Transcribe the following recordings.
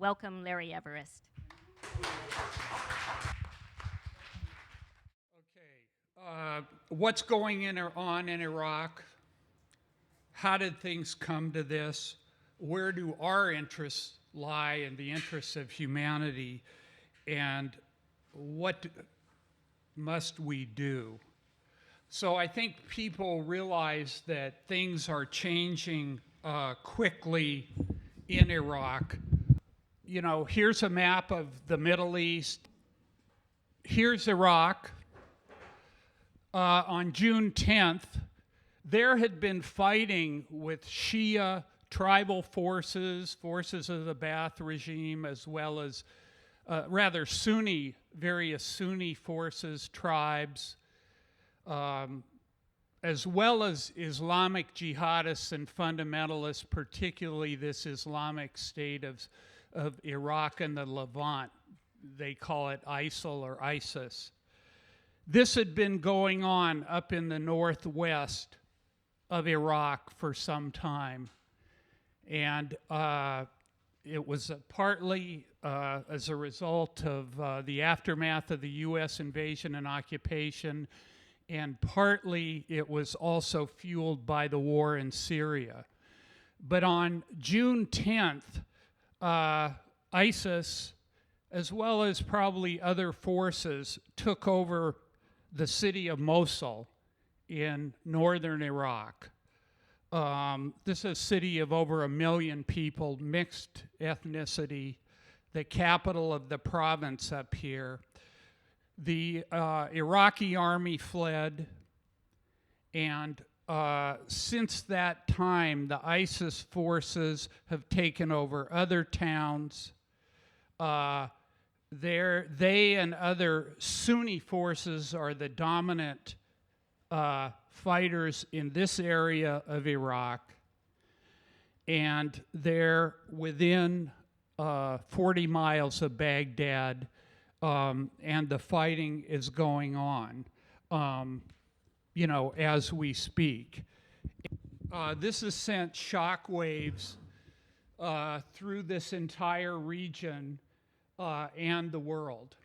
welcome Larry Everest. Okay, what's going on in Iraq? How did things come to this? Where do our interests lie in the interests of humanity? And what must we do? So I think people realize that things are changing quickly in Iraq. You know, here's a map of the Middle East. Here's Iraq. On June 10th, there had been fighting with Shia tribal forces of the Ba'ath regime, as well as rather Sunni, various Sunni forces, tribes, as well as Islamic jihadists and fundamentalists, particularly this Islamic State of Iraq and the Levant. They call it ISIL or ISIS. This had been going on up in the northwest of Iraq for some time. And it was partly as a result of the aftermath of the U.S. invasion and occupation, and partly it was also fueled by the war in Syria. But on June 10th, ISIS, as well as probably other forces, took over the city of Mosul in northern Iraq. This is a city of over 1 million people, mixed ethnicity, the capital of the province up here. The Iraqi army fled, and since that time, the ISIS forces have taken over other towns. They and other Sunni forces are the dominant fighters in this area of Iraq, and they're within 40 miles of Baghdad, and the fighting is going on, you know, as we speak. This has sent shockwaves through this entire region and the world.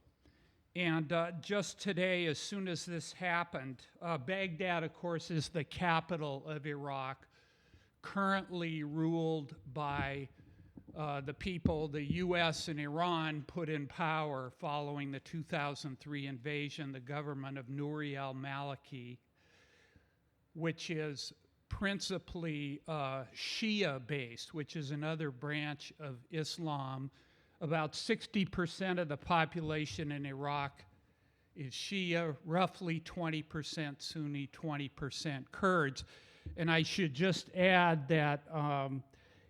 And just today, as soon as this happened, Baghdad, of course, is the capital of Iraq, currently ruled by the people the U.S. and Iran put in power following the 2003 invasion, the government of Nouri al-Malaki, which is principally Shia-based, which is another branch of Islam. About 60% of the population in Iraq is Shia, roughly 20% Sunni, 20% Kurds. And I should just add that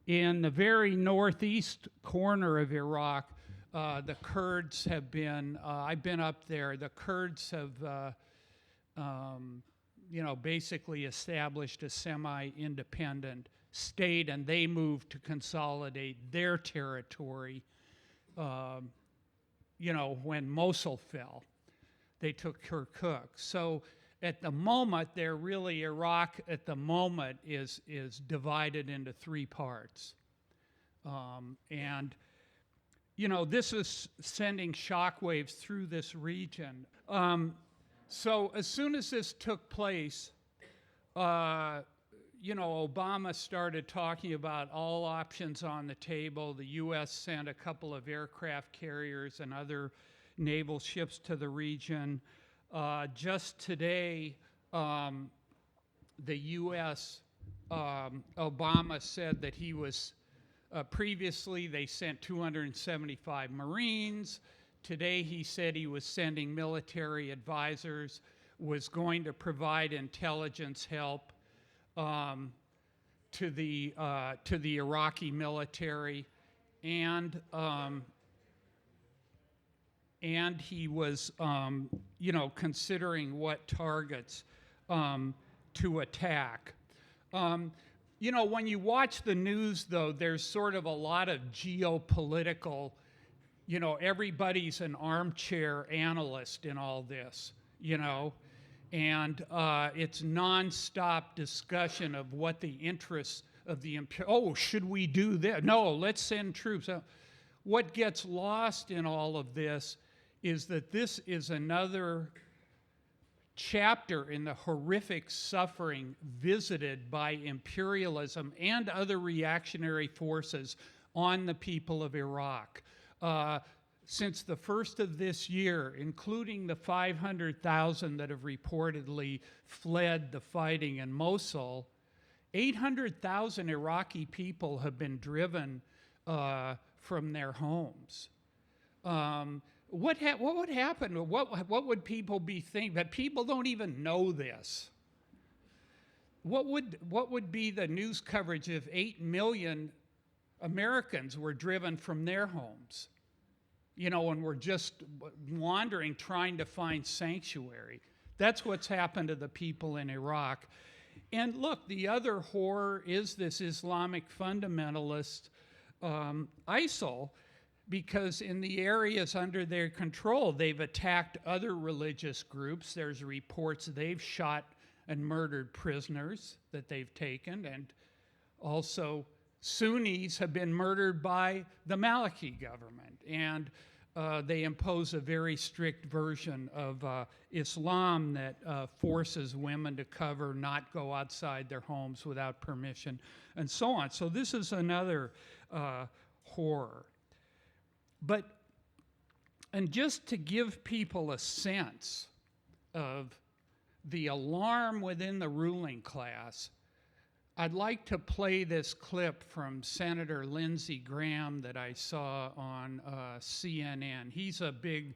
in the very northeast corner of Iraq, the Kurds have been, I've been up there, the Kurds have, you know, basically established a semi-independent state, and they moved to consolidate their territory. You know, when Mosul fell, they took Kirkuk. So at the moment, Iraq at the moment is divided into 3 parts. And, you know, this is sending shockwaves through this region. So as soon as this took place, you know, Obama started talking about all options on the table. The U.S. sent a couple of aircraft carriers and other naval ships to the region. Just today, the U.S., Obama said that he was, previously they sent 275 Marines. Today he said he was sending military advisors, was going to provide intelligence help to the Iraqi military, and he was, you know, considering what targets to attack. You know, when you watch the news, though, there's sort of a lot of geopolitical, you know, everybody's an armchair analyst in all this, you know. And it's nonstop discussion of what the interests of the should we do this? No, let's send troops. what gets lost in all of this is that this is another chapter in the horrific suffering visited by imperialism and other reactionary forces on the people of Iraq. Since the first of this year, including the 500,000 that have reportedly fled the fighting in Mosul, 800,000 Iraqi people have been driven from their homes. What would happen? What would people be thinking? That people don't even know this. What would be the news coverage if 8 million Americans were driven from their homes? You know, and we're just wandering, trying to find sanctuary. That's what's happened to the people in Iraq. And look, the other horror is this Islamic fundamentalist ISIL, because in the areas under their control, they've attacked other religious groups. There's reports they've shot and murdered prisoners that they've taken, and also Sunnis have been murdered by the Malaki government, and they impose a very strict version of Islam that forces women to cover, not go outside their homes without permission, and so on. So this is another horror. And just to give people a sense of the alarm within the ruling class, I'd like to play this clip from Senator Lindsey Graham that I saw on CNN. He's a big,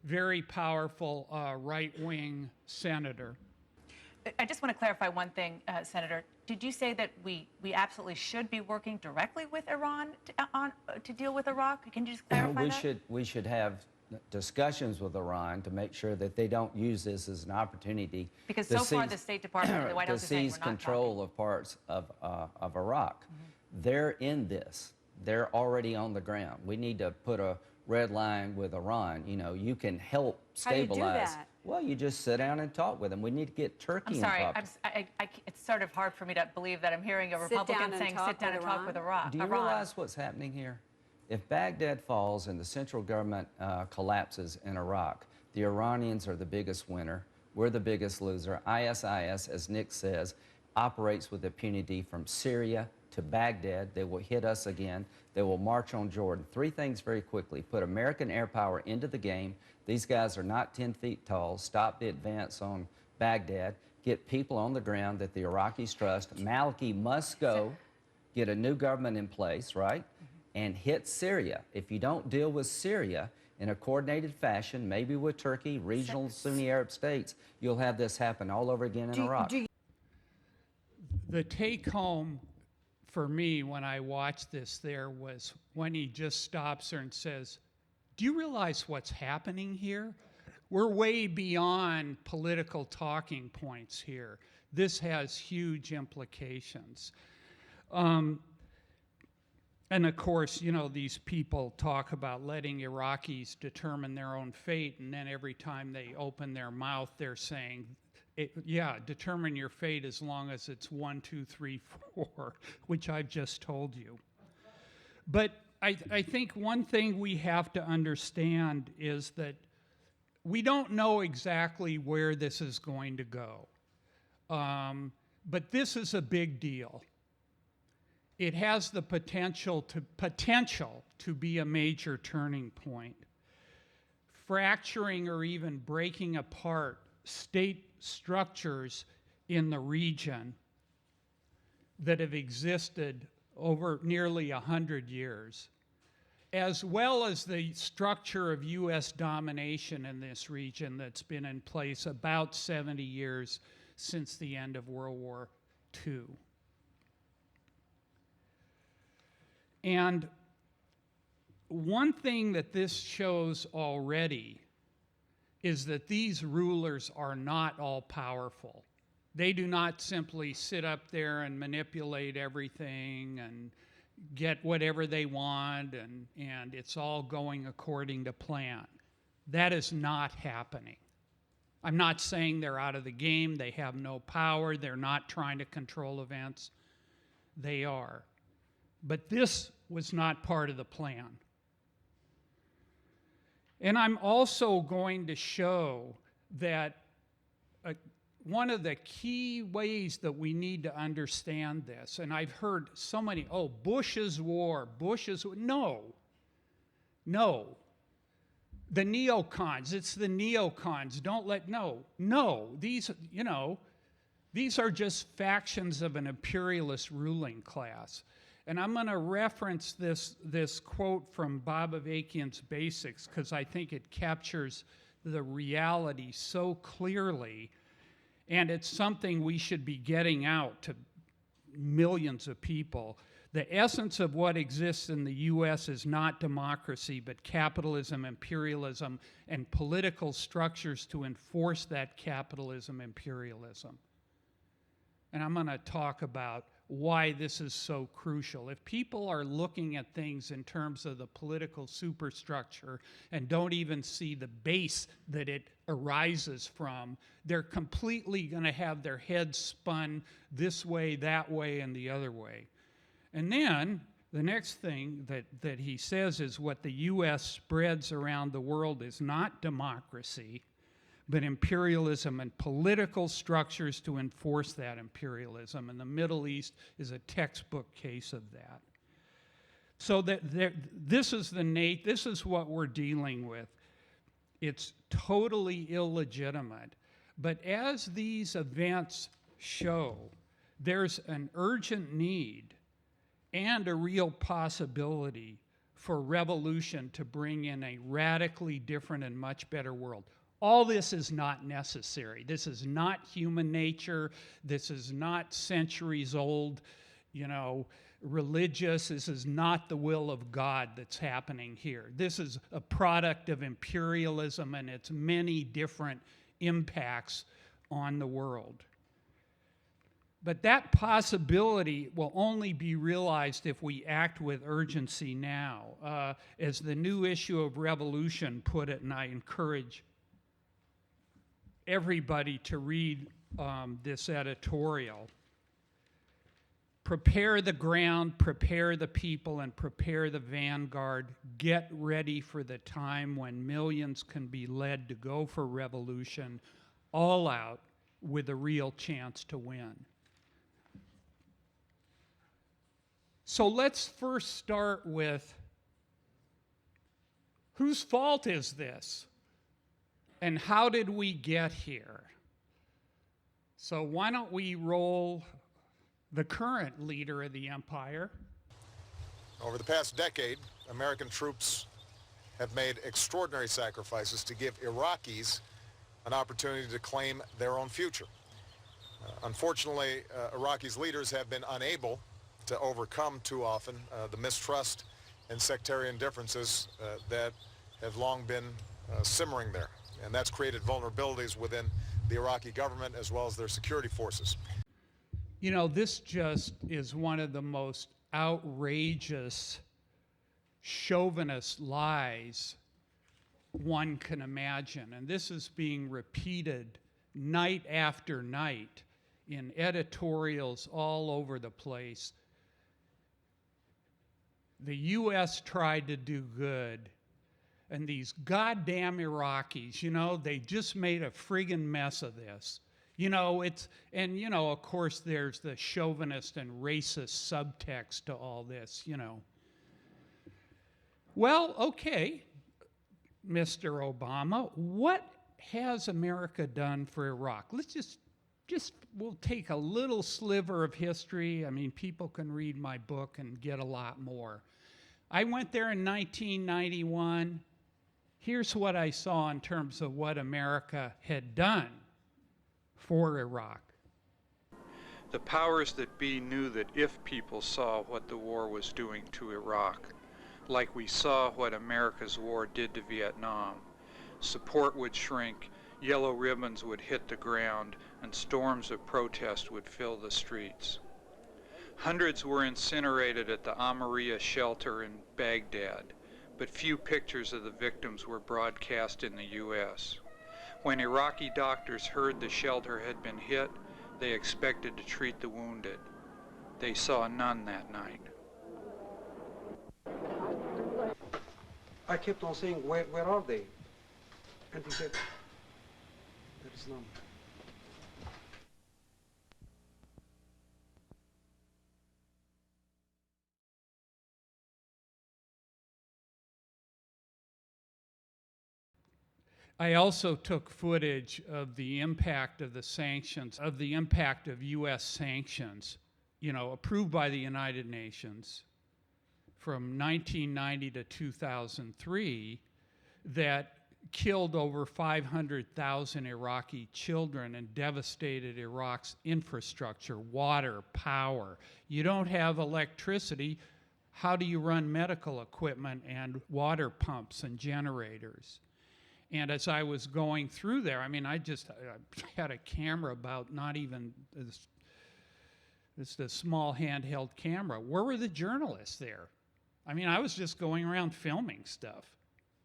very powerful right-wing senator. I just want to clarify one thing, Senator. Did you say that we absolutely should be working directly with Iran to deal with Iraq? Can you just clarify that? We should have discussions with Iran to make sure that they don't use this as an opportunity because so far the State Department and the White House is saying we're not talking. To seize control of parts of Iraq. They're in this. They're already on the ground. We need to put a red line with Iran. You know, you can help stabilize. How do you do that? Well, you just sit down and talk with them. We need to get Turkey involved. I'm sorry, it's sort of hard for me to believe that I'm hearing a Republican saying sit down and talk with Iran. Do you realize what's happening here? If Baghdad falls and the central government collapses in Iraq, the Iranians are the biggest winner. We're the biggest loser. ISIS, as Nick says, operates with impunity from Syria to Baghdad. They will hit us again. They will march on Jordan. Three things very quickly. Put American air power into the game. These guys are not 10 feet tall. Stop the advance on Baghdad. Get people on the ground that the Iraqis trust. Malaki must go. Get a new government in place, right? And hit Syria. If you don't deal with Syria in a coordinated fashion, maybe with Turkey, regional Sunni Arab states, you'll have this happen all over again in Iraq. The take home for me when I watched this there was when he just stops her and says, do you realize what's happening here? We're way beyond political talking points here. This has huge implications. And of course, you know, these people talk about letting Iraqis determine their own fate, and then every time they open their mouth, they're saying, yeah, determine your fate as long as it's 1, 2, 3, 4, which I've just told you. But I think one thing we have to understand is that we don't know exactly where this is going to go. But this is a big deal. It has the potential to be a major turning point, fracturing or even breaking apart state structures in the region that have existed over nearly 100 years, as well as the structure of U.S. domination in this region that's been in place about 70 years since the end of World War II. And one thing that this shows already is that these rulers are not all powerful. They do not simply sit up there and manipulate everything and get whatever they want and it's all going according to plan. That is not happening. I'm not saying they're out of the game, they have no power, they're not trying to control events. They are. But this was not part of the plan. And I'm also going to show that one of the key ways that we need to understand this, and I've heard so many, oh, Bush's war, no, no. The neocons, it's the neocons, no, these are just factions of an imperialist ruling class. And I'm going to reference this quote from Bob Avakian's Basics because I think it captures the reality so clearly, and it's something we should be getting out to millions of people. The essence of what exists in the US is not democracy, but capitalism, imperialism, and political structures to enforce that capitalism, imperialism. And I'm going to talk about why this is so crucial. If people are looking at things in terms of the political superstructure and don't even see the base that it arises from, they're completely going to have their heads spun this way, that way, and the other way. And then the next thing that he says is what the US spreads around the world is not democracy, but imperialism and political structures to enforce that imperialism. And the Middle East is a textbook case of that. So this is what we're dealing with. It's totally illegitimate. But as these events show, there's an urgent need and a real possibility for revolution to bring in a radically different and much better world. All this is not necessary. This is not human nature. This is not centuries old, religious. This is not the will of God that's happening here. This is a product of imperialism and its many different impacts on the world. But that possibility will only be realized if we act with urgency now. As the new issue of Revolution put it, and I encourage everybody to read this editorial. Prepare the ground, prepare the people, and prepare the vanguard. Get ready for the time when millions can be led to go for revolution, all out, with a real chance to win. So let's first start with, whose fault is this? And how did we get here? So why don't we roll the current leader of the empire? Over the past decade, American troops have made extraordinary sacrifices to give Iraqis an opportunity to claim their own future. Unfortunately, Iraqis' leaders have been unable to overcome too often the mistrust and sectarian differences that have long been simmering there. And that's created vulnerabilities within the Iraqi government as well as their security forces. This just is one of the most outrageous chauvinist lies one can imagine. And this is being repeated night after night in editorials all over the place. The US tried to do good, and these goddamn Iraqis, they just made a friggin' mess of this. Of course, there's the chauvinist and racist subtext to all this, Well, okay, Mr. Obama, what has America done for Iraq? Let's we'll take a little sliver of history. I mean, people can read my book and get a lot more. I went there in 1991. Here's what I saw in terms of what America had done for Iraq. The powers that be knew that if people saw what the war was doing to Iraq, like we saw what America's war did to Vietnam, support would shrink, yellow ribbons would hit the ground, and storms of protest would fill the streets. Hundreds were incinerated at the Amaria shelter in Baghdad, but few pictures of the victims were broadcast in the U.S. When Iraqi doctors heard the shelter had been hit, they expected to treat the wounded. They saw none that night. I kept on saying, where are they? And he said, there is none. I also took footage of the impact of the sanctions, of the impact of U.S. sanctions, you know, approved by the United Nations from 1990 to 2003 that killed over 500,000 Iraqi children and devastated Iraq's infrastructure, water, power. You don't have electricity. How do you run medical equipment and water pumps and generators? And as I was going through there, I mean, I had a camera about not even it's a small handheld camera. Where were the journalists there? I mean, I was just going around filming stuff.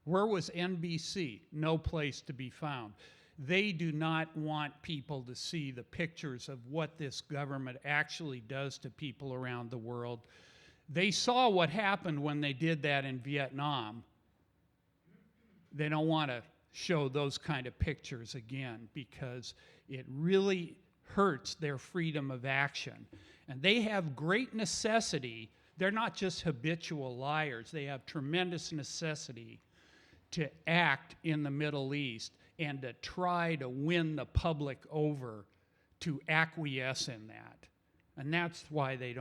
Where was NBC? No place to be found. They do not want people to see the pictures of what this government actually does to people around the world. They saw what happened when they did that in Vietnam. They don't want to show those kind of pictures again because it really hurts their freedom of action. And they have great necessity. They're not just habitual liars. They have tremendous necessity to act in the Middle East and to try to win the public over to acquiesce in that. And that's why they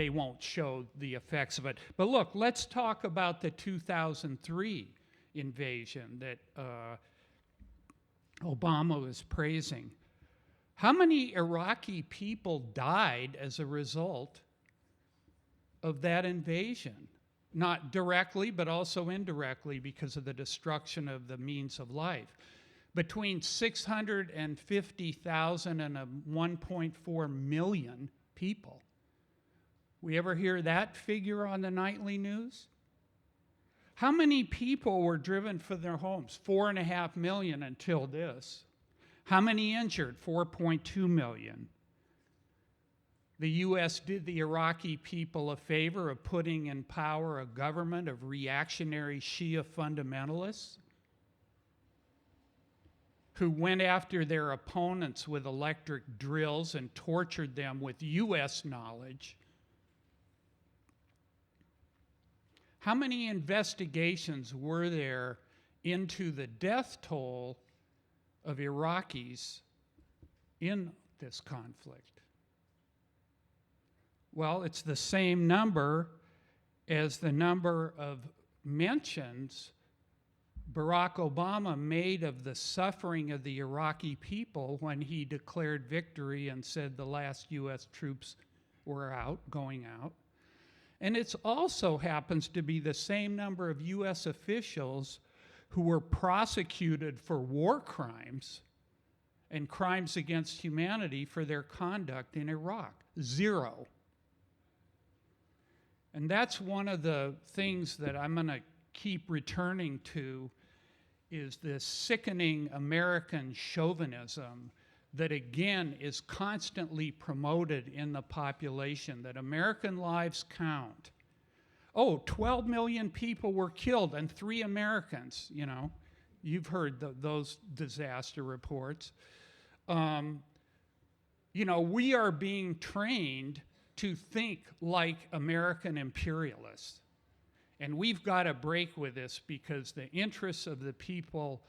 won't show the effects of it. But look, let's talk about the 2003 invasion that Obama was praising. How many Iraqi people died as a result of that invasion? Not directly, but also indirectly because of the destruction of the means of life. Between 650,000 and 1.4 million people. We ever hear that figure on the nightly news? How many people were driven from their homes? 4.5 million until this. How many injured? 4.2 million. The U.S. did the Iraqi people a favor of putting in power a government of reactionary Shia fundamentalists who went after their opponents with electric drills and tortured them with U.S. knowledge. How many investigations were there into the death toll of Iraqis in this conflict? Well, it's the same number as the number of mentions Barack Obama made of the suffering of the Iraqi people when he declared victory and said the last U.S. troops were going out. And it also happens to be the same number of U.S. officials who were prosecuted for war crimes and crimes against humanity for their conduct in Iraq. 0. And that's one of the things that I'm going to keep returning to is this sickening American chauvinism that again is constantly promoted in the population, that American lives count. Oh, 12 million people were killed and 3 Americans, you know. You've heard those disaster reports. You know, we are being trained to think like American imperialists. And we've got to break with this because the interests of the people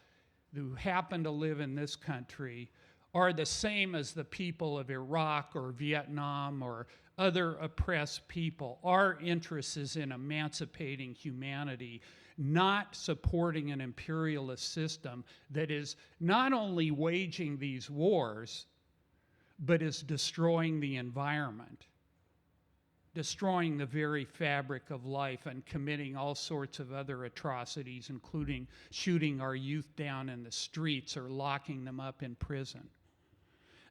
who happen to live in this country are the same as the people of Iraq or Vietnam or other oppressed people. Our interest is in emancipating humanity, not supporting an imperialist system that is not only waging these wars, but is destroying the environment, destroying the very fabric of life and committing all sorts of other atrocities, including shooting our youth down in the streets or locking them up in prison.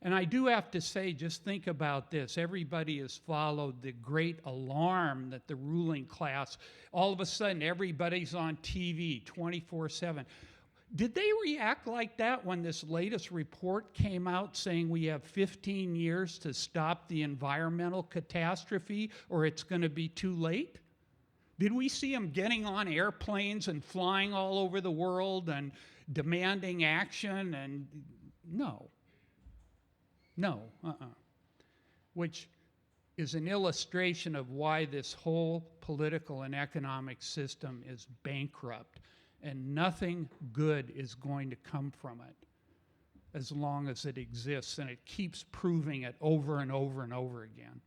And I do have to say, just think about this. Everybody has followed the great alarm that the ruling class, all of a sudden everybody's on TV 24/7. Did they react like that when this latest report came out saying we have 15 years to stop the environmental catastrophe or it's going to be too late? Did we see them getting on airplanes and flying all over the world and demanding action? And no. No, which is an illustration of why this whole political and economic system is bankrupt, and nothing good is going to come from it as long as it exists, and it keeps proving it over and over and over again.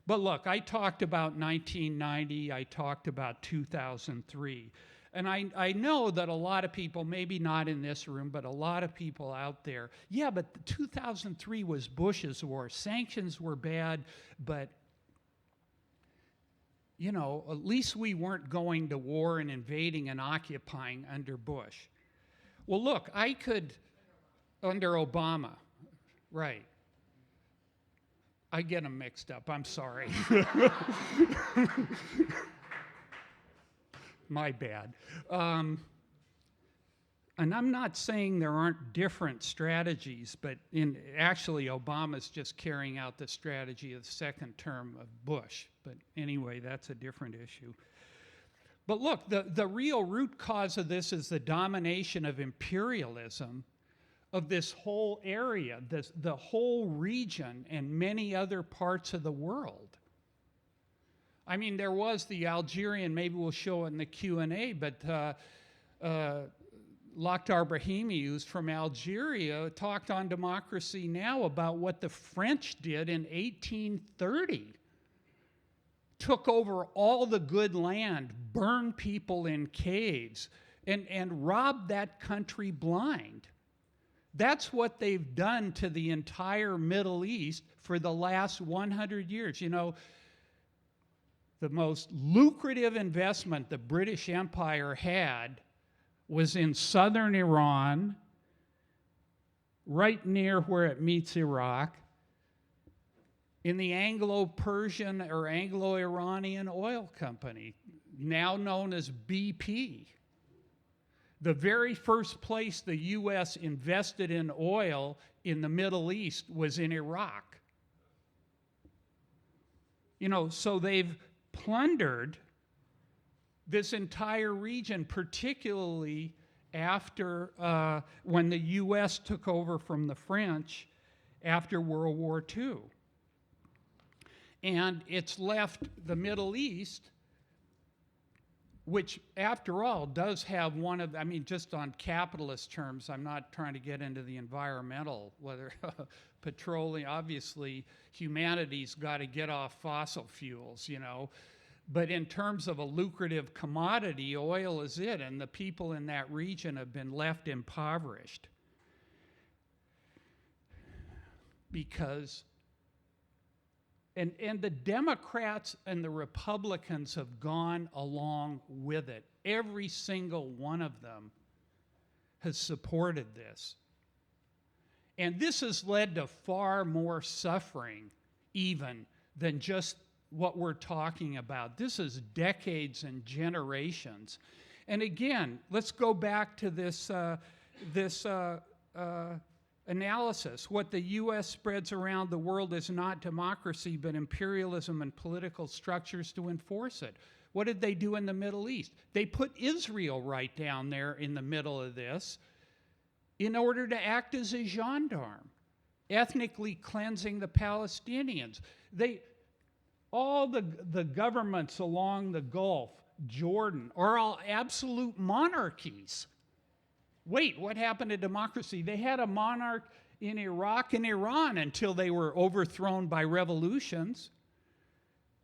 But look, I talked about 1990, I talked about 2003, and I know that a lot of people, maybe not in this room, but a lot of people out there, yeah, but 2003 was Bush's war. Sanctions were bad, but you know, at least we weren't going to war and invading and occupying under Bush. Well, look, I could, under Obama, right. I get them mixed up, I'm sorry. My bad. And I'm not saying there aren't different strategies, but actually Obama's just carrying out the strategy of the second term of Bush. But anyway, that's a different issue. But look, the real root cause of this is the domination of imperialism of this whole area, the whole region, and many other parts of the world. I mean, there was the Algerian, maybe we'll show it in the Q&A, but Lakhdar Brahimi, who's from Algeria, talked on Democracy Now! About what the French did in 1830. Took over all the good land, burned people in caves, and robbed that country blind. That's what they've done to the entire Middle East for the last 100 years. You know, the most lucrative investment the British Empire had was in southern Iran, right near where it meets Iraq, in the Anglo-Persian or Anglo-Iranian oil company, now known as BP. The very first place the U.S. invested in oil in the Middle East was in Iraq. You know, so they've plundered this entire region, particularly after when the U.S. took over from the French after World War II. And it's left the Middle East, which, after all, does have one of, I mean, just on capitalist terms, I'm not trying to get into the environmental, whether petroleum, obviously, humanity's got to get off fossil fuels, you know. But in terms of a lucrative commodity, oil is it, and the people in that region have been left impoverished. Because And the Democrats and the Republicans have gone along with it. Every single one of them has supported this. And this has led to far more suffering, even, than just what we're talking about. This is decades and generations. And again, let's go back to this analysis. What the U.S. spreads around the world is not democracy, but imperialism and political structures to enforce it. What did they do in the Middle East? They put Israel right down there in the middle of this in order to act as a gendarme, ethnically cleansing the Palestinians. All the governments along the Gulf, Jordan, are all absolute monarchies. Wait, what happened to democracy? They had a monarch in Iraq and Iran until they were overthrown by revolutions.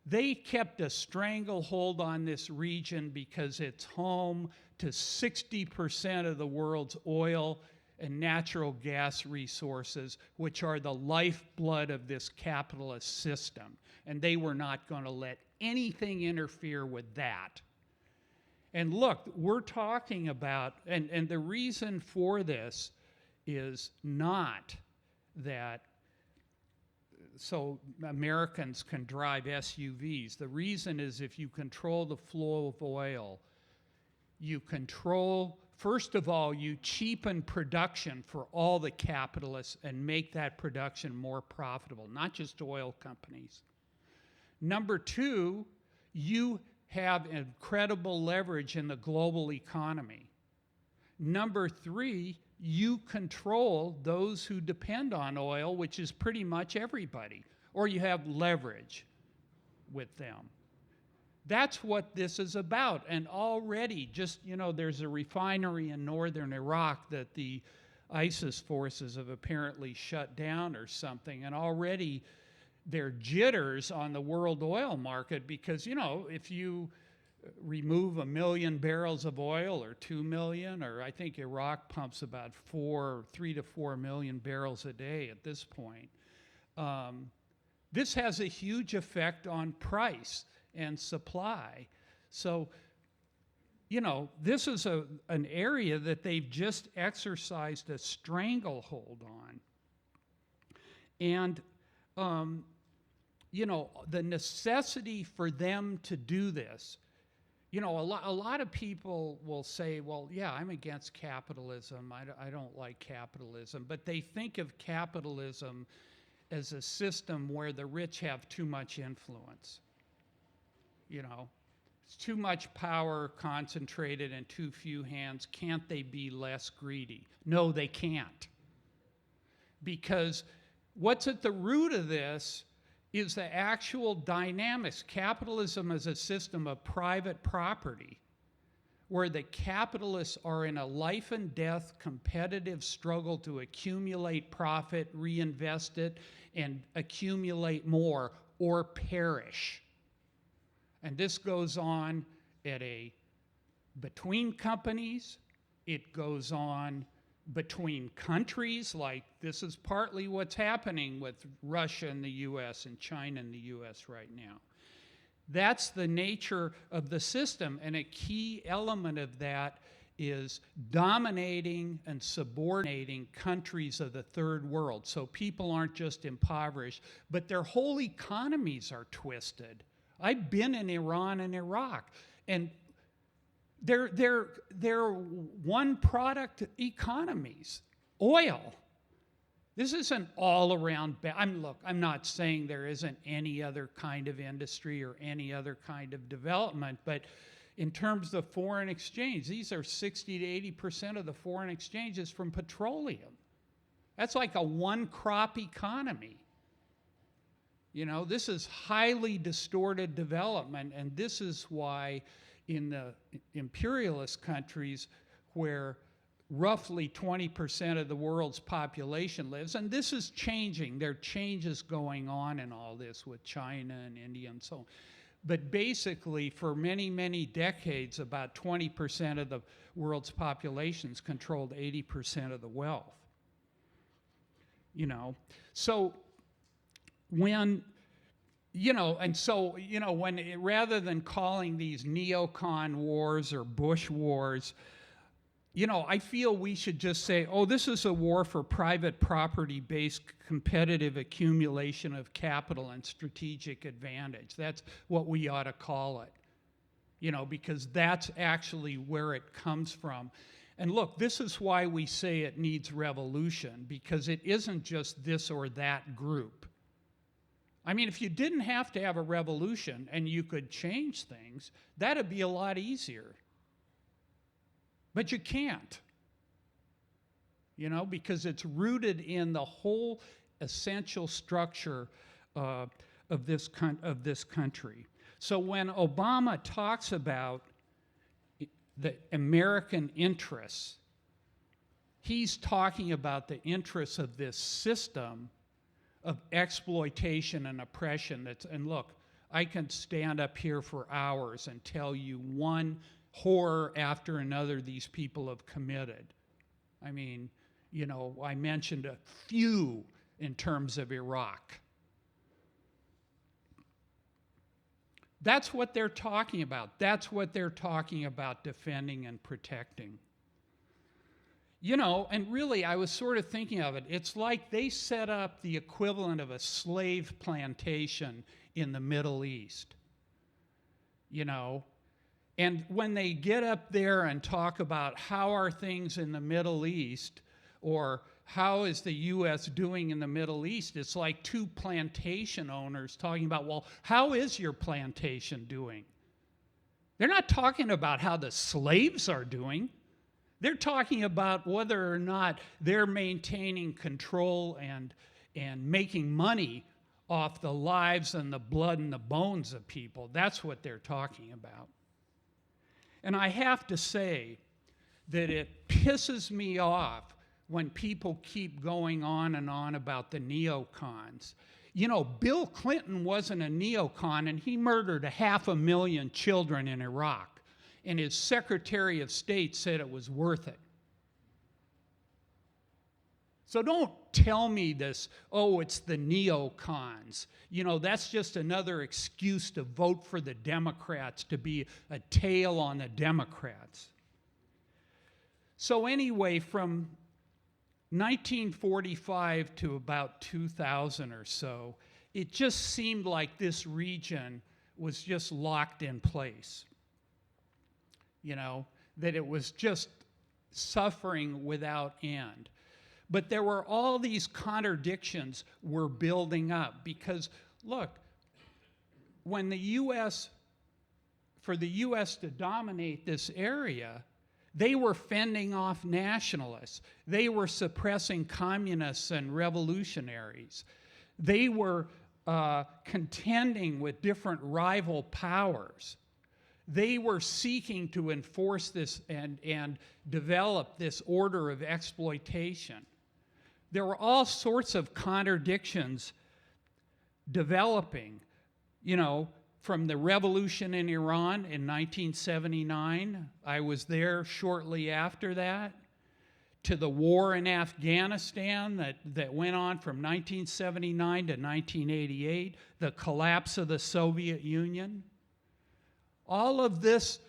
They kept a stranglehold on this region because it's home to 60% of the world's oil and natural gas resources, which are the lifeblood of this capitalist system. And they were not going to let anything interfere with that. And look, we're talking about, and the reason for this is not that so Americans can drive SUVs. The reason is if you control the flow of oil, you control, first of all, you cheapen production for all the capitalists and make that production more profitable, not just oil companies. Number two, you have incredible leverage in the global economy. Number three, you control those who depend on oil, which is pretty much everybody, or you have leverage with them. That's what this is about. And already, just, there's a refinery in northern Iraq that the ISIS forces have apparently shut down or something, and already there are jitters on the world oil market because, if you remove 1 million barrels of oil or 2 million, or I think Iraq pumps about 3 to 4 million barrels a day at this point, this has a huge effect on price and supply. So, this is an area that they've just exercised a stranglehold on. And, the necessity for them to do this, a lot of people will say, well, yeah, I'm against capitalism. I don't like capitalism. But they think of capitalism as a system where the rich have too much influence. It's too much power concentrated in too few hands. Can't they be less greedy? No, they can't. Because what's at the root of this is the actual dynamics. Capitalism is a system of private property where the capitalists are in a life and death competitive struggle to accumulate profit, reinvest it, and accumulate more or perish. And this goes on between companies. It goes on between countries, like this is partly what's happening with Russia and the US and China and the US right now. That's the nature of the system, and a key element of that is dominating and subordinating countries of the third world. So people aren't just impoverished, but their whole economies are twisted. I've been in Iran and Iraq, and they're one product economies. Oil. This isn't all around. I'm not saying there isn't any other kind of industry or any other kind of development, but in terms of foreign exchange, these are 60 to 80% of the foreign exchange is from petroleum. That's like a one-crop economy. This is highly distorted development, and this is why in the imperialist countries where roughly 20% of the world's population lives, and this is changing. There are changes going on in all this with China and India and so on. But basically, for many, many decades, about 20% of the world's populations controlled 80% of the wealth. So when rather than calling these neocon wars or Bush wars, I feel we should just say, oh, this is a war for private property-based competitive accumulation of capital and strategic advantage. That's what we ought to call it, because that's actually where it comes from. And look, this is why we say it needs revolution, because it isn't just this or that group. I mean, if you didn't have to have a revolution and you could change things, that'd be a lot easier. But you can't, because it's rooted in the whole essential structure of this country. So when Obama talks about the American interests, he's talking about the interests of this system of exploitation and oppression. And look, I can stand up here for hours and tell you one horror after another these people have committed. I mean, I mentioned a few in terms of Iraq. That's what they're talking about. That's what they're talking about defending and protecting. And really, I was sort of thinking of it. It's like they set up the equivalent of a slave plantation in the Middle East. And when they get up there and talk about how are things in the Middle East, or how is the U.S. doing in the Middle East, it's like two plantation owners talking about, well, how is your plantation doing? They're not talking about how the slaves are doing. They're talking about whether or not they're maintaining control and making money off the lives and the blood and the bones of people. That's what they're talking about. And I have to say that it pisses me off when people keep going on and on about the neocons. You know, Bill Clinton wasn't a neocon, and he murdered 500,000 children in Iraq. And his Secretary of State said it was worth it. So don't tell me this, oh, it's the neocons. You know, that's just another excuse to vote for the Democrats, to be a tail on the Democrats. So anyway, from 1945 to about 2000 or so, it just seemed like this region was just locked in place. You know, that it was just suffering without end. But there were all these contradictions were building up because, look, when the U.S., for the U.S. to dominate this area, they were fending off nationalists. They were suppressing communists and revolutionaries. They were contending with different rival powers. They were seeking to enforce this and develop this order of exploitation. There were all sorts of contradictions developing, you know, from the revolution in Iran in 1979, I was there shortly after that, to the war in Afghanistan that went on from 1979 to 1988, the collapse of the Soviet Union. All of this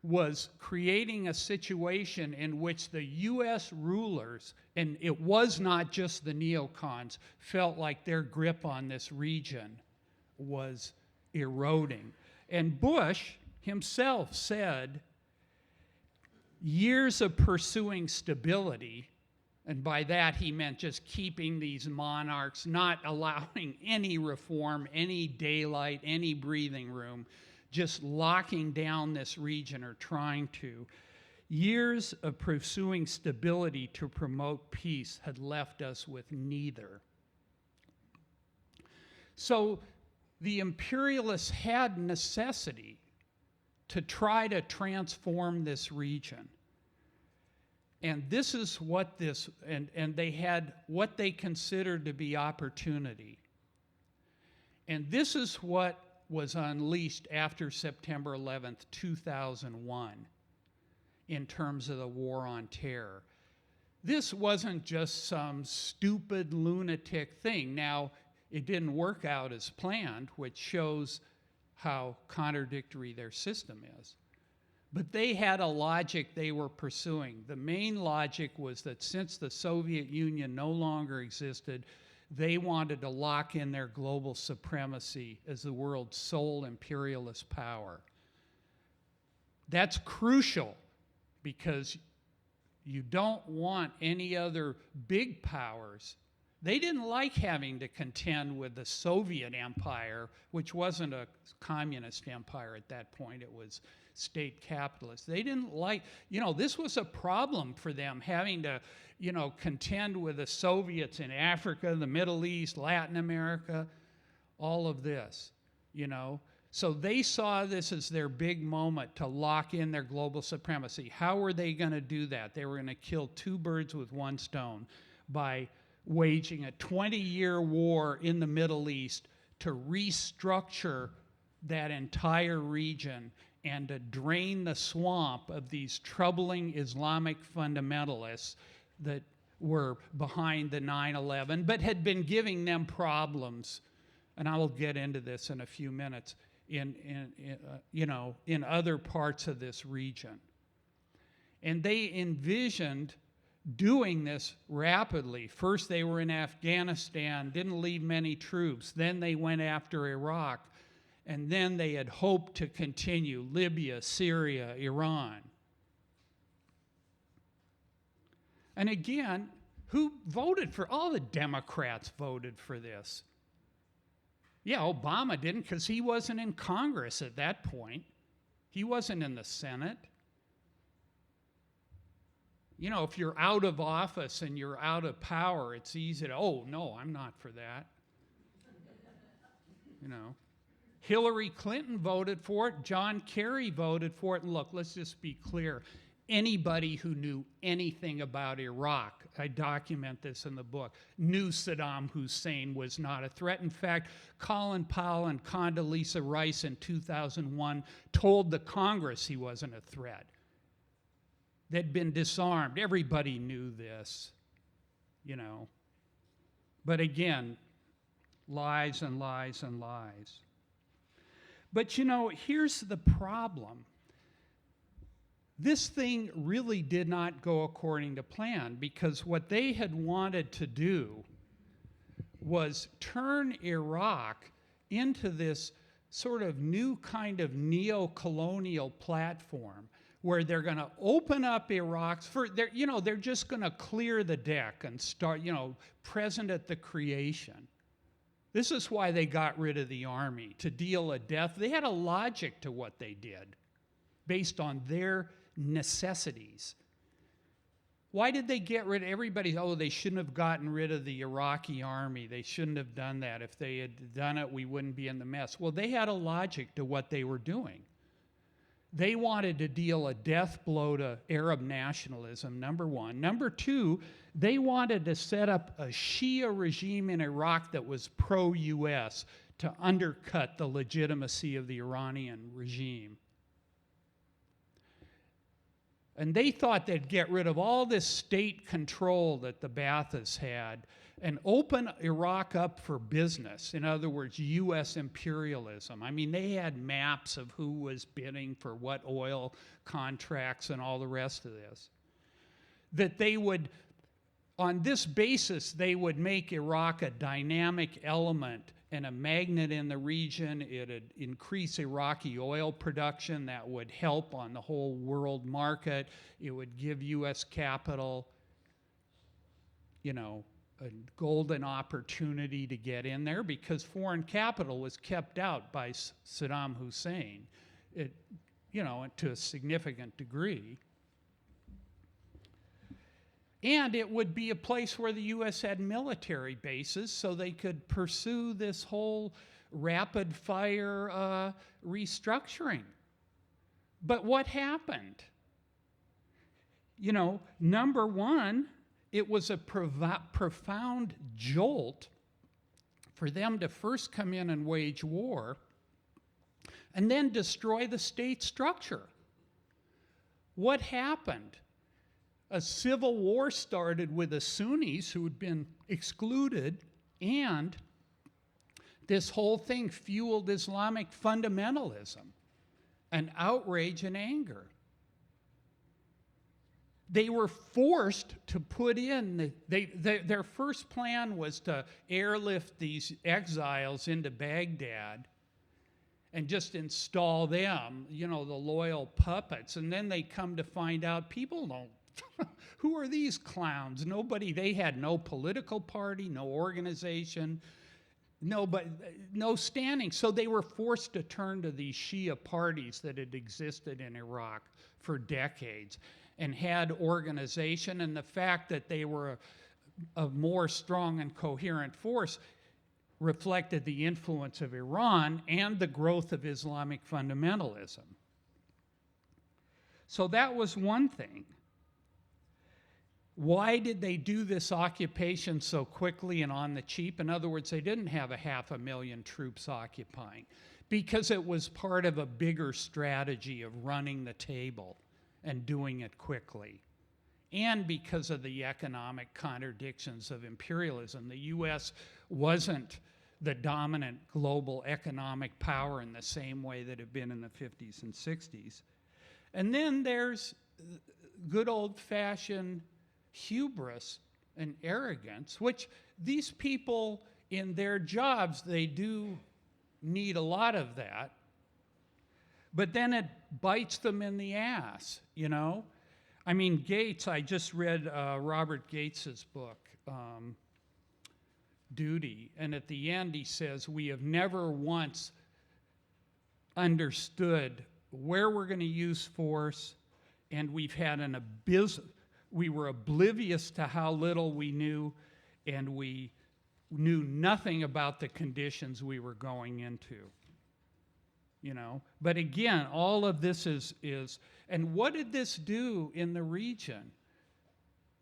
was creating a situation in which the U.S. rulers, and it was not just the neocons, felt like their grip on this region was eroding. And Bush himself said, years of pursuing stability, and by that he meant just keeping these monarchs, not allowing any reform, any daylight, any breathing room, just locking down this region or trying to. Years of pursuing stability to promote peace had left us with neither. So the imperialists had necessity to try to transform this region. And this is what this, and they had what they considered to be opportunity. And this is what was unleashed after September 11th, 2001, in terms of the war on terror. This wasn't just some stupid lunatic thing. Now, it didn't work out as planned, which shows how contradictory their system is. But they had a logic they were pursuing. The main logic was that since the Soviet Union no longer existed, they wanted to lock in their global supremacy as the world's sole imperialist power. That's crucial because you don't want any other big powers. They didn't like having to contend with the Soviet Empire, which wasn't a communist empire at that point. It was state capitalist. They didn't like, this was a problem for them, having to, contend with the Soviets in Africa, the Middle East, Latin America, all of this, So they saw this as their big moment to lock in their global supremacy. How were they going to do that? They were going to kill two birds with one stone by waging a 20-year war in the Middle East to restructure that entire region and to drain the swamp of these troubling Islamic fundamentalists that were behind the 9/11, but had been giving them problems. And I will get into this in a few minutes in other parts of this region. And they envisioned doing this rapidly. First, they were in Afghanistan, didn't leave many troops. Then they went after Iraq. And then they had hoped to continue Libya, Syria, Iran. And again, who voted for? All the Democrats voted for this. Yeah, Obama didn't because he wasn't in Congress at that point. He wasn't in the Senate. You know, if you're out of office and you're out of power, it's easy to, oh, no, I'm not for that. You know. Hillary Clinton voted for it. John Kerry voted for it. And look, let's just be clear. Anybody who knew anything about Iraq, I document this in the book, knew Saddam Hussein was not a threat. In fact, Colin Powell and Condoleezza Rice in 2001 told the Congress he wasn't a threat. They'd been disarmed. Everybody knew this, you know. But again, lies and lies and lies. But you know, here's the problem. This thing really did not go according to plan, because what they had wanted to do was turn Iraq into this sort of new kind of neo-colonial platform where they're going to open up Iraq for, they're just going to clear the deck and start, present at the creation. This is why they got rid of the army, to deal a death. They had a logic to what they did based on their necessities. Why did they get rid of everybody? Oh, they shouldn't have gotten rid of the Iraqi army. They shouldn't have done that. If they had done it, we wouldn't be in the mess. Well, they had a logic to what they were doing. They wanted to deal a death blow to Arab nationalism, number one. Number two, they wanted to set up a Shia regime in Iraq that was pro-US to undercut the legitimacy of the Iranian regime. And they thought they'd get rid of all this state control that the Ba'athis had and open Iraq up for business. In other words, U.S. imperialism. I mean, they had maps of who was bidding for what oil contracts and all the rest of this. That they would, on this basis, they would make Iraq a dynamic element and a magnet in the region. It'd increase Iraqi oil production. That would help on the whole world market. It would give U.S. capital, a golden opportunity to get in there, because foreign capital was kept out by Saddam Hussein, to a significant degree. And it would be a place where the U.S. had military bases, so they could pursue this whole rapid fire restructuring. But what happened? Number one, it was a profound jolt for them to first come in and wage war and then destroy the state structure. What happened? A civil war started with the Sunnis, who had been excluded, and this whole thing fueled Islamic fundamentalism and outrage and anger. They were forced to put in, their first plan was to airlift these exiles into Baghdad and just install them, the loyal puppets. And then they come to find out people don't, who are these clowns? They had no political party, no organization, no standing. So they were forced to turn to these Shia parties that had existed in Iraq for decades and had organization, and the fact that they were a more strong and coherent force reflected the influence of Iran and the growth of Islamic fundamentalism. So that was one thing. Why did they do this occupation so quickly and on the cheap? In other words, they didn't have 500,000 troops occupying, because it was part of a bigger strategy of running the table and doing it quickly. And because of the economic contradictions of imperialism. The U.S. wasn't the dominant global economic power in the same way that it had been in the 50s and 60s. And then there's good old-fashioned hubris and arrogance, which these people in their jobs, they do need a lot of that. But then it bites them in the ass, I mean, Gates, I just read Robert Gates's book, Duty, and at the end he says, we have never once understood where we're going to use force, and we've had we were oblivious to how little we knew, and we knew nothing about the conditions we were going into. You know, but again, all of this is, and what did this do in the region?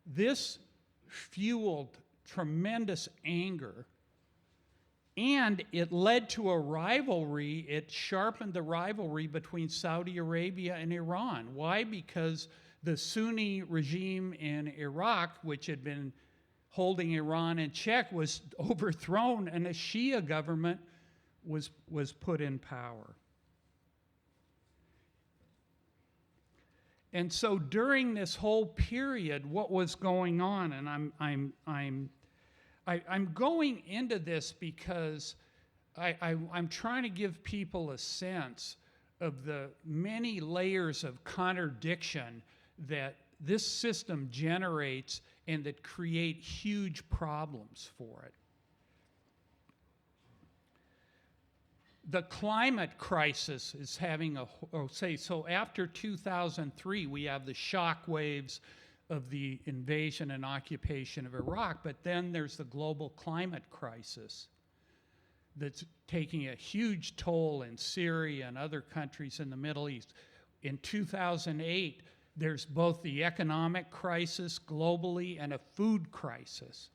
This fueled tremendous anger, and it led to a rivalry. It sharpened the rivalry between Saudi Arabia and Iran. Why? Because the Sunni regime in Iraq, which had been holding Iran in check, was overthrown, and a Shia government was put in power. And so during this whole period, what was going on, and I'm going into this because I'm trying to give people a sense of the many layers of contradiction that this system generates and that create huge problems for it. The climate crisis is having so after 2003, we have the shock waves of the invasion and occupation of Iraq, but then there's the global climate crisis that's taking a huge toll in Syria and other countries in the Middle East. In 2008, there's both the economic crisis globally and a food crisis.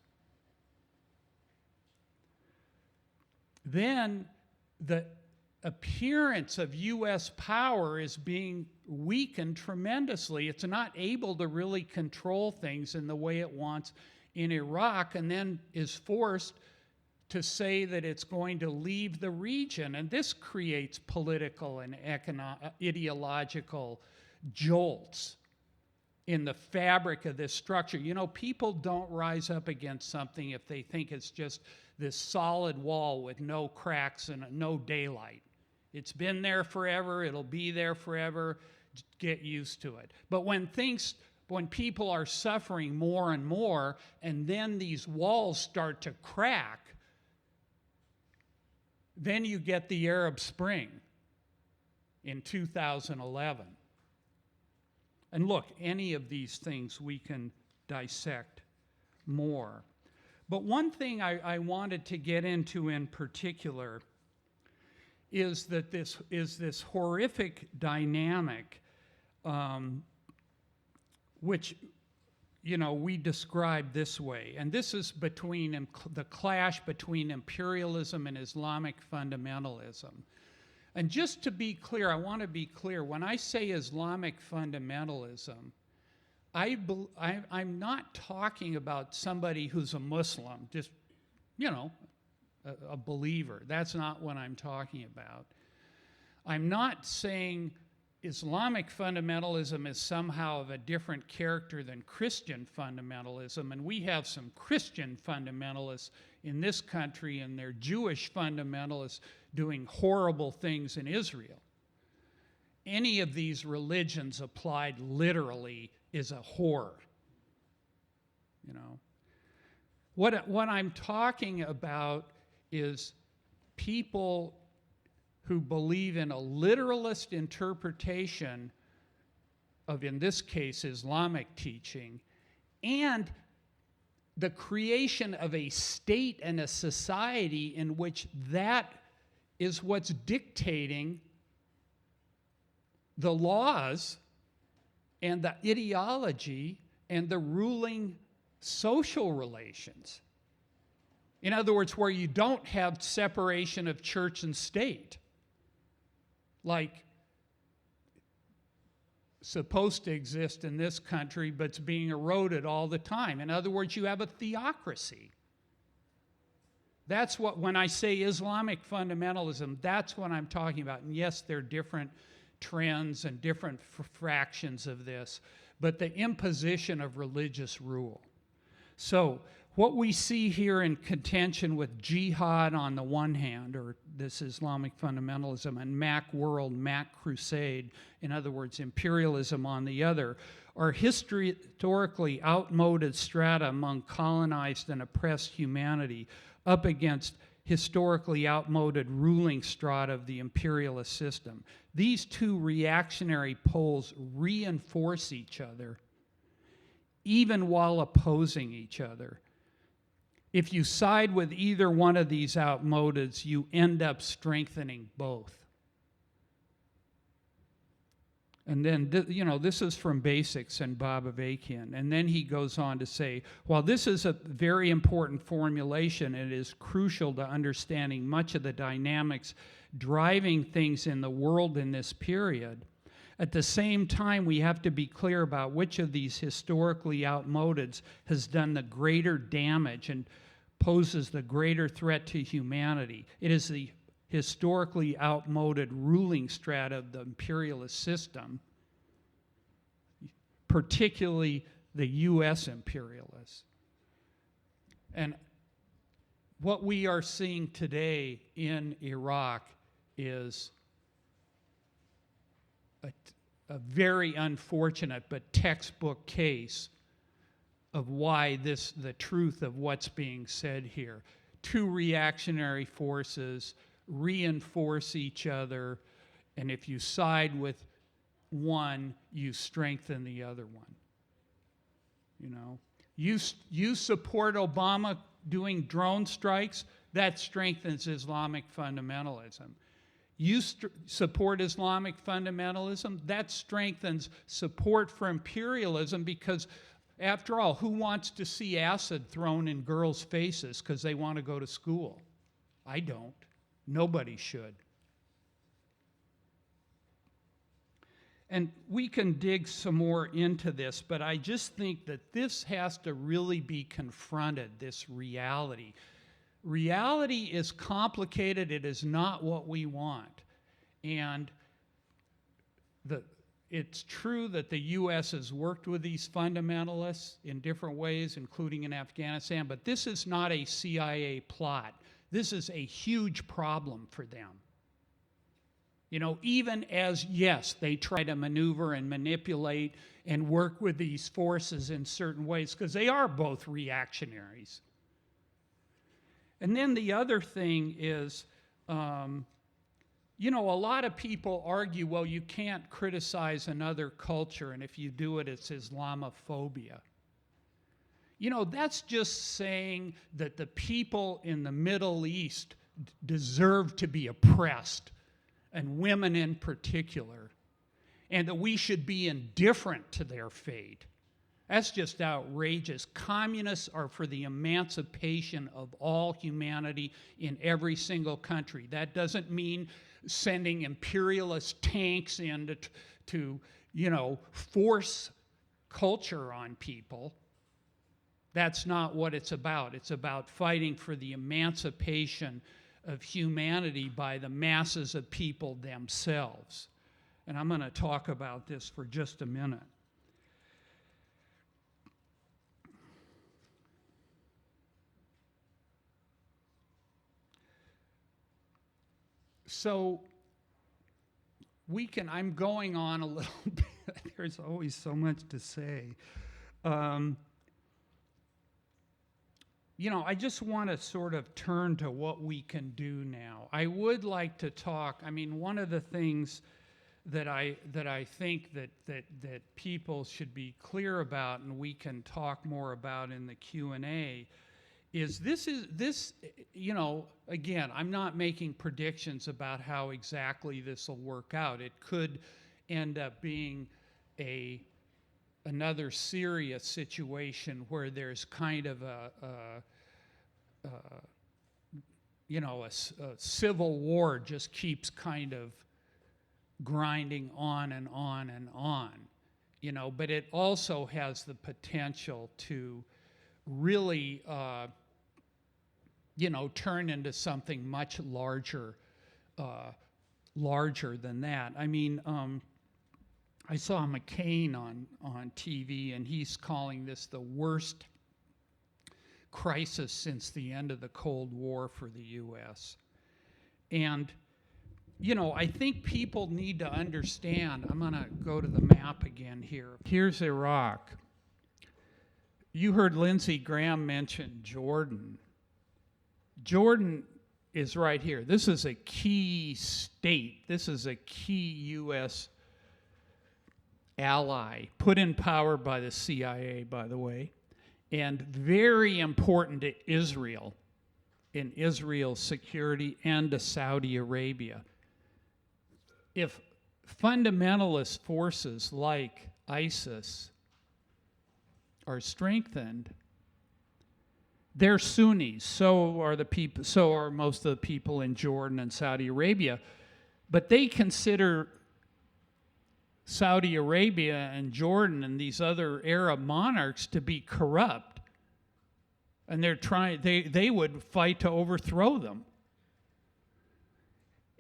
Then the appearance of U.S. power is being weakened tremendously. It's not able to really control things in the way it wants in Iraq, and then is forced to say that it's going to leave the region. And this creates political and ideological jolts in the fabric of this structure. You know, people don't rise up against something if they think it's just this solid wall with no cracks and no daylight. It's been there forever, it'll be there forever, get used to it. But when people are suffering more and more, and then these walls start to crack, then you get the Arab Spring in 2011. And look, any of these things we can dissect more. But one thing I wanted to get into in particular is that this horrific dynamic, which, you know, we describe this way. And this is between the clash between imperialism and Islamic fundamentalism. And just to be clear, I want to be clear, when I say Islamic fundamentalism, I'm not talking about somebody who's a Muslim, just, you know, a believer. That's not what I'm talking about. I'm not saying Islamic fundamentalism is somehow of a different character than Christian fundamentalism, and we have some Christian fundamentalists in this country, and they're Jewish fundamentalists doing horrible things in Israel. Any of these religions applied literally is a horror. You know, what I'm talking about is people who believe in a literalist interpretation of, in this case, Islamic teaching, and the creation of a state and a society in which that is what's dictating the laws and the ideology and the ruling social relations. In other words, where you don't have separation of church and state, like supposed to exist in this country, but it's being eroded all the time. In other words, you have a theocracy. That's what, when I say Islamic fundamentalism, that's what I'm talking about. And yes, there are different trends and different fractions of this, but the imposition of religious rule. So what we see here in contention with jihad on the one hand, or this Islamic fundamentalism, and Mac world, Mac crusade, in other words, imperialism on the other, are historically outmoded strata among colonized and oppressed humanity up against historically outmoded ruling strata of the imperialist system. These two reactionary poles reinforce each other, even while opposing each other. If you side with either one of these outmodeds, you end up strengthening both. And then, this is from Basics and Bob Avakian. And then he goes on to say, while this is a very important formulation, it is crucial to understanding much of the dynamics driving things in the world in this period. At the same time, we have to be clear about which of these historically outmodeds has done the greater damage and poses the greater threat to humanity. It is the historically outmoded ruling strata of the imperialist system, particularly the U.S. imperialists. And what we are seeing today in Iraq is a very unfortunate but textbook case of why the truth of what's being said here. Two reactionary forces reinforce each other, and if you side with one, you strengthen the other one. You support Obama doing drone strikes, that strengthens Islamic fundamentalism. You support Islamic fundamentalism, that strengthens support for imperialism, because after all, who wants to see acid thrown in girls' faces because they want to go to school? I don't. Nobody should. And we can dig some more into this, but I just think that this has to really be confronted, this reality. Reality is complicated. It is not what we want. And it's true that the U.S. has worked with these fundamentalists in different ways, including in Afghanistan, but this is not a CIA plot. This is a huge problem for them. Even as, yes, they try to maneuver and manipulate and work with these forces in certain ways, because they are both reactionaries. And then the other thing is, a lot of people argue, well, you can't criticize another culture, and if you do it, it's Islamophobia. That's just saying that the people in the Middle East deserve to be oppressed, and women in particular, and that we should be indifferent to their fate. That's just outrageous. Communists are for the emancipation of all humanity in every single country. That doesn't mean sending imperialist tanks in to force culture on people. That's not what it's about. It's about fighting for the emancipation of humanity by the masses of people themselves. And I'm going to talk about this for just a minute. So I'm going on a little bit. There's always so much to say. I just want to sort of turn to what we can do now. I would like to talk, one of the things that I think that people should be clear about, and we can talk more about in the Q&A, is again, I'm not making predictions about how exactly this will work out. It could end up being another Syria situation where there's kind of a civil war just keeps kind of grinding on and on and on, but it also has the potential to really, turn into something much larger than that. I saw McCain on TV, and he's calling this the worst crisis since the end of the Cold War for the U.S. And, I think people need to understand. I'm going to go to the map again here. Here's Iraq. You heard Lindsey Graham mention Jordan. Jordan is right here. This is a key state. This is a key U.S. ally, put in power by the CIA, by the way, and very important to Israel, in Israel's security, and to Saudi Arabia. If fundamentalist forces like ISIS are strengthened, they're Sunnis. So are the people. So are most of the people in Jordan and Saudi Arabia, but they consider Saudi Arabia and Jordan and these other Arab monarchs to be corrupt, and they're trying. They would fight to overthrow them.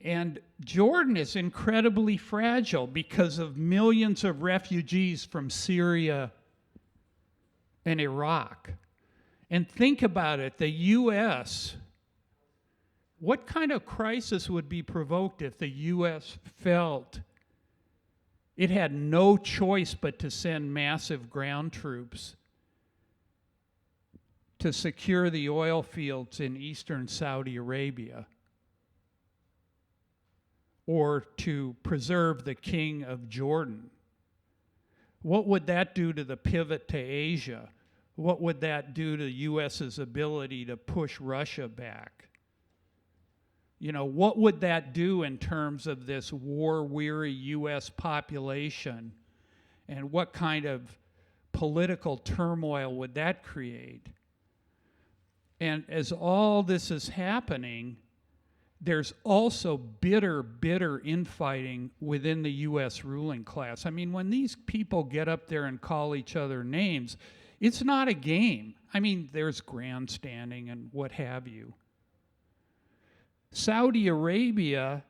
And Jordan is incredibly fragile because of millions of refugees from Syria and Iraq. And think about it, the U.S., what kind of crisis would be provoked if the U.S. felt it had no choice but to send massive ground troops to secure the oil fields in eastern Saudi Arabia, or to preserve the king of Jordan? What would that do to the pivot to Asia? What would that do to the U.S.'s ability to push Russia back? You know, what would that do in terms of this war-weary U.S. population? And what kind of political turmoil would that create? And as all this is happening, there's also bitter infighting within the U.S. ruling class. I mean, when these people get up there and call each other names, it's not a game. I mean, there's grandstanding and what have you. Saudi Arabia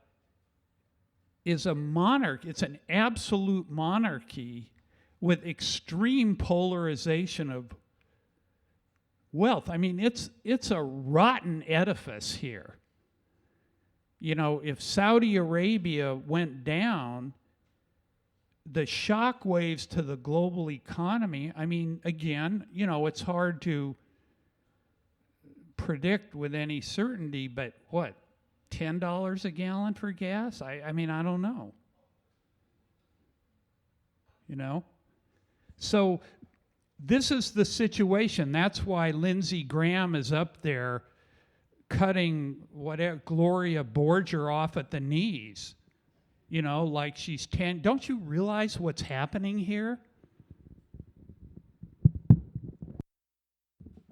is a monarch. It's an absolute monarchy with extreme polarization of wealth. I mean, it's a rotten edifice here. You know, if Saudi Arabia went down, the shock waves to the global economy, I mean, again, you know, it's hard to predict with any certainty, but what, $10 a gallon for gas? I mean, I don't know. You know? So this is the situation. That's why Lindsey Graham is up there cutting whatever Gloria Borger off at the knees. You know, like she's 10. Don't you realize what's happening here?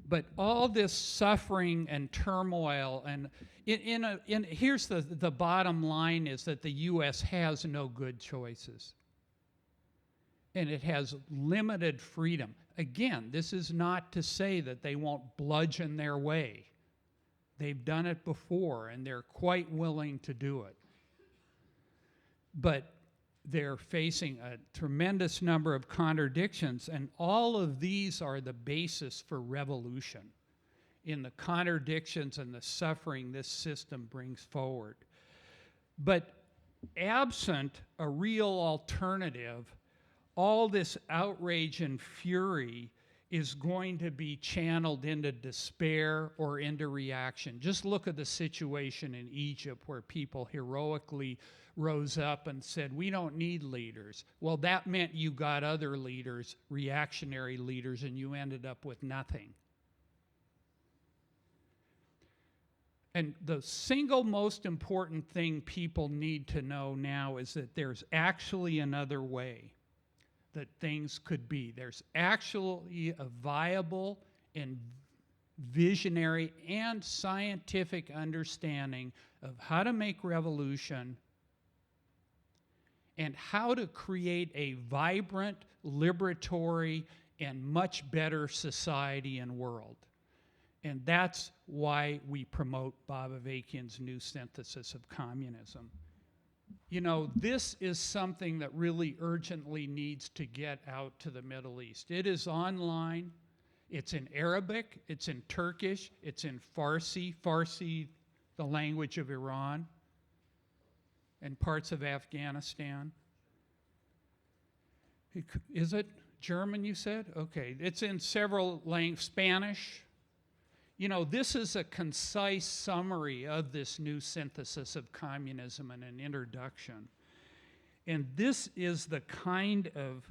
But all this suffering and turmoil, and here's the bottom line is that the U.S. has no good choices. And it has limited freedom. Again, this is not to say that they won't bludgeon their way. They've done it before, and they're quite willing to do it. But they're facing a tremendous number of contradictions, and all of these are the basis for revolution in the contradictions and the suffering this system brings forward. But absent a real alternative, all this outrage and fury is going to be channeled into despair or into reaction. Just look at the situation in Egypt where people heroically rose up and said, we don't need leaders. Well, that meant you got other leaders, reactionary leaders, and you ended up with nothing. And the single most important thing people need to know now is that there's actually another way that things could be. There's actually a viable and visionary and scientific understanding of how to make revolution and how to create a vibrant, liberatory, and much better society and world. And that's why we promote Bob Avakian's new synthesis of communism. You know, this is something that really urgently needs to get out to the Middle East. It is online. It's in Arabic. It's in Turkish. It's in Farsi. Farsi, the language of Iran and parts of Afghanistan. Is it German, you said? Okay. It's in several languages. Spanish. you know, this is a concise summary of this new synthesis of communism and an introduction. And this is the kind of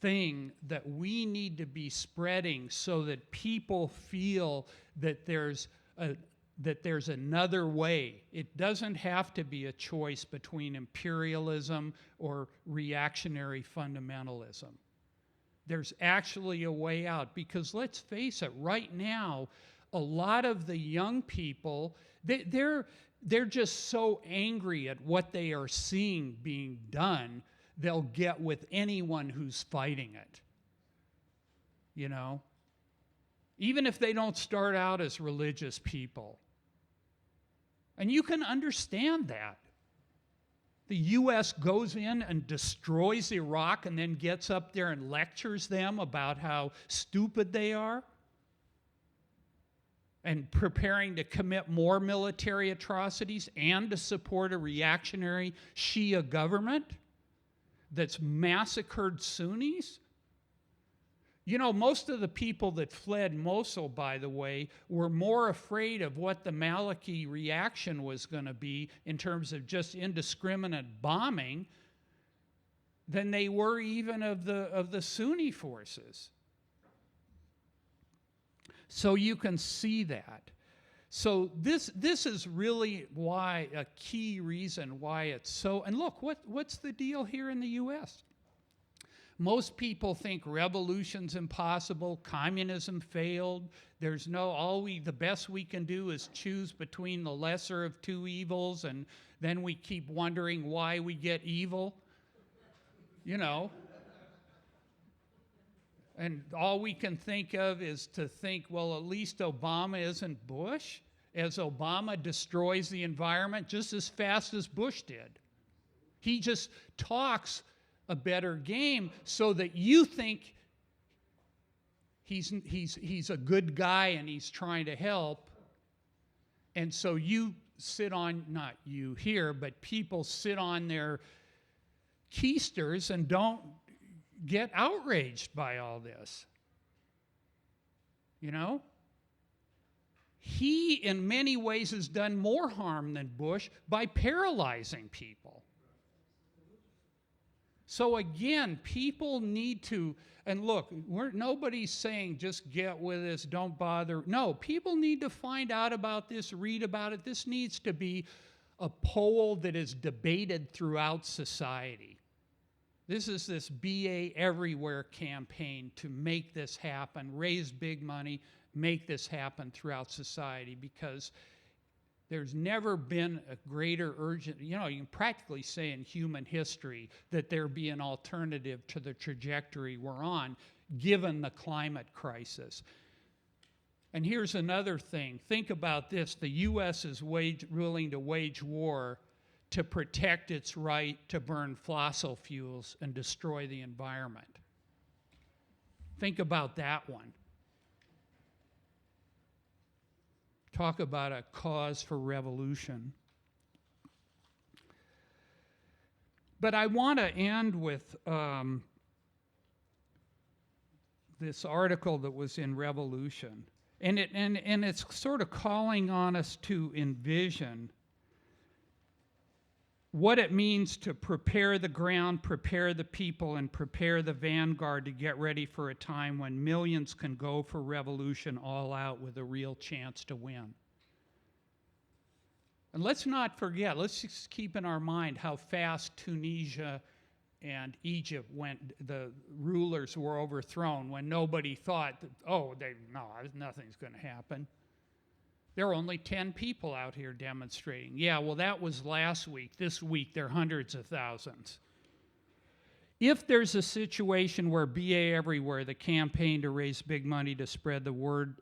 thing that we need to be spreading so that people feel that there's another way. It doesn't have to be a choice between imperialism or reactionary fundamentalism. There's actually a way out, because let's face it, right now, a lot of the young people, they're just so angry at what they are seeing being done, they'll get with anyone who's fighting it. You know? Even if they don't start out as religious people. And you can understand that. The U.S. goes in and destroys Iraq and then gets up there and lectures them about how stupid they are and preparing to commit more military atrocities and to support a reactionary Shia government that's massacred Sunnis. You know, most of the people that fled Mosul, by the way, were more afraid of what the Malaki reaction was going to be in terms of just indiscriminate bombing than they were even of the Sunni forces. So you can see that. So this is really why, a key reason why it's so, and look, what's the deal here in the U.S.? Most people think revolution's impossible, communism failed, there's no, the best we can do is choose between the lesser of two evils, and then we keep wondering why we get evil, you know. And all we can think of is to think, well, at least Obama isn't Bush, as Obama destroys the environment just as fast as Bush did. He just talks a better game so that you think he's a good guy and he's trying to help. And so you sit on, not you here, but people sit on their keisters and don't get outraged by all this. You know? He, in many ways, has done more harm than Bush by paralyzing people. So again, people need to, and look, nobody's saying just get with this, don't bother. No, people need to find out about this, read about it. This needs to be a poll that is debated throughout society. This is this BA Everywhere campaign to make this happen, raise big money, make this happen throughout society, because there's never been a greater urgent, you know, you can practically say in human history that there be an alternative to the trajectory we're on, given the climate crisis. And here's another thing. Think about this. The U.S. is willing to wage war to protect its right to burn fossil fuels and destroy the environment. Think about that one. Talk about a cause for revolution. But I want to end with this article that was in Revolution. And it's sort of calling on us to envision what it means to prepare the ground, prepare the people, and prepare the vanguard to get ready for a time when millions can go for revolution all out with a real chance to win. And let's not forget, let's just keep in our mind how fast Tunisia and Egypt went, the rulers were overthrown when nobody thought that, nothing's going to happen. There are only 10 people out here demonstrating. Yeah, well, that was last week. This week, there are hundreds of thousands. If there's a situation where BA Everywhere, the campaign to raise big money to spread the word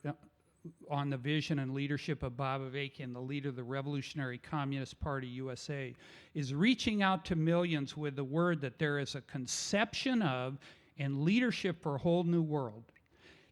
on the vision and leadership of Bob Avakian, the leader of the Revolutionary Communist Party USA, is reaching out to millions with the word that there is a conception of and leadership for a whole new world.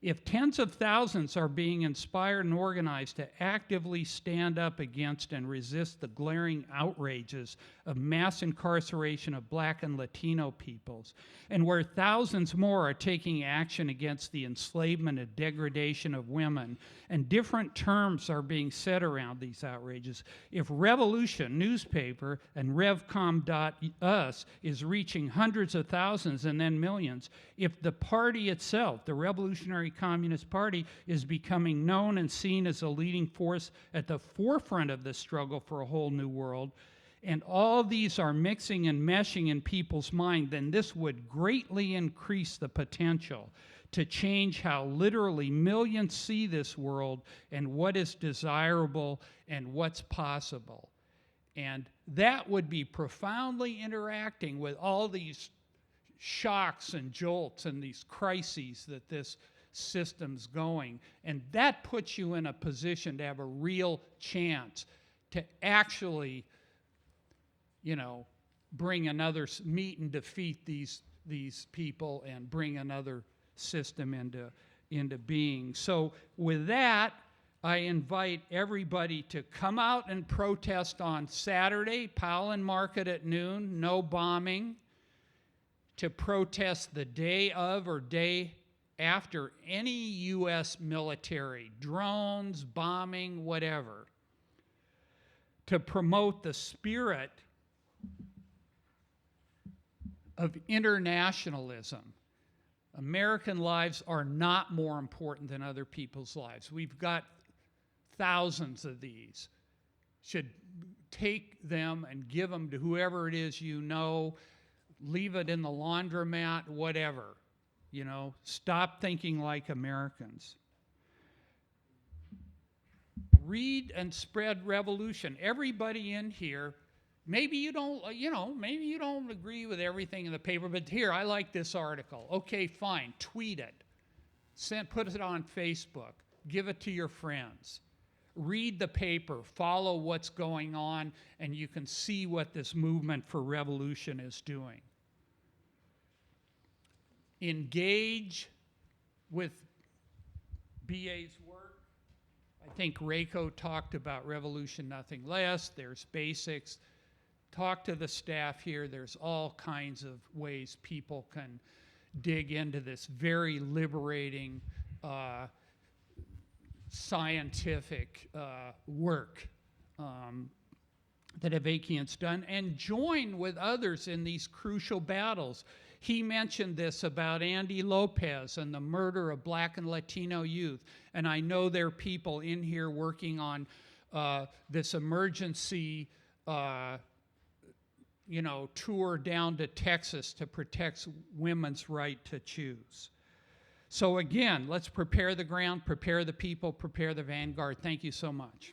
If tens of thousands are being inspired and organized to actively stand up against and resist the glaring outrages of mass incarceration of Black and Latino peoples, and where thousands more are taking action against the enslavement and degradation of women, and different terms are being said around these outrages, if Revolution newspaper and revcom.us is reaching hundreds of thousands and then millions, if the party itself, the Revolutionary Communist Party, is becoming known and seen as a leading force at the forefront of the struggle for a whole new world, and all these are mixing and meshing in people's mind, then this would greatly increase the potential to change how literally millions see this world and what is desirable and what's possible. And that would be profoundly interacting with all these shocks and jolts and these crises that this system's going. And that puts you in a position to have a real chance to actually, bring another, meet and defeat these people and bring another system into being. So with that, I invite everybody to come out and protest on Saturday, Powell and Market at noon, no bombing, to protest the day of or day after any U.S. military, drones, bombing, whatever, to promote the spirit of internationalism. American lives are not more important than other people's lives. We've got thousands of these. Should take them and give them to whoever it is you know, leave it in the laundromat, whatever. Stop thinking like Americans. Read and spread revolution. Everybody in here, maybe you don't agree with everything in the paper, but here, I like this article. Okay, fine, tweet it. Put it on Facebook. Give it to your friends. Read the paper, follow what's going on, and you can see what this movement for revolution is doing. Engage with BA's work. I think Reiko talked about revolution, nothing less. There's basics. Talk to the staff here. There's all kinds of ways people can dig into this very liberating scientific work that Avakian's done, and join with others in these crucial battles. He mentioned this about Andy Lopez and the murder of Black and Latino youth, and I know there are people in here working on this emergency tour down to Texas to protect women's right to choose. So again, let's prepare the ground, prepare the people, prepare the vanguard. Thank you so much.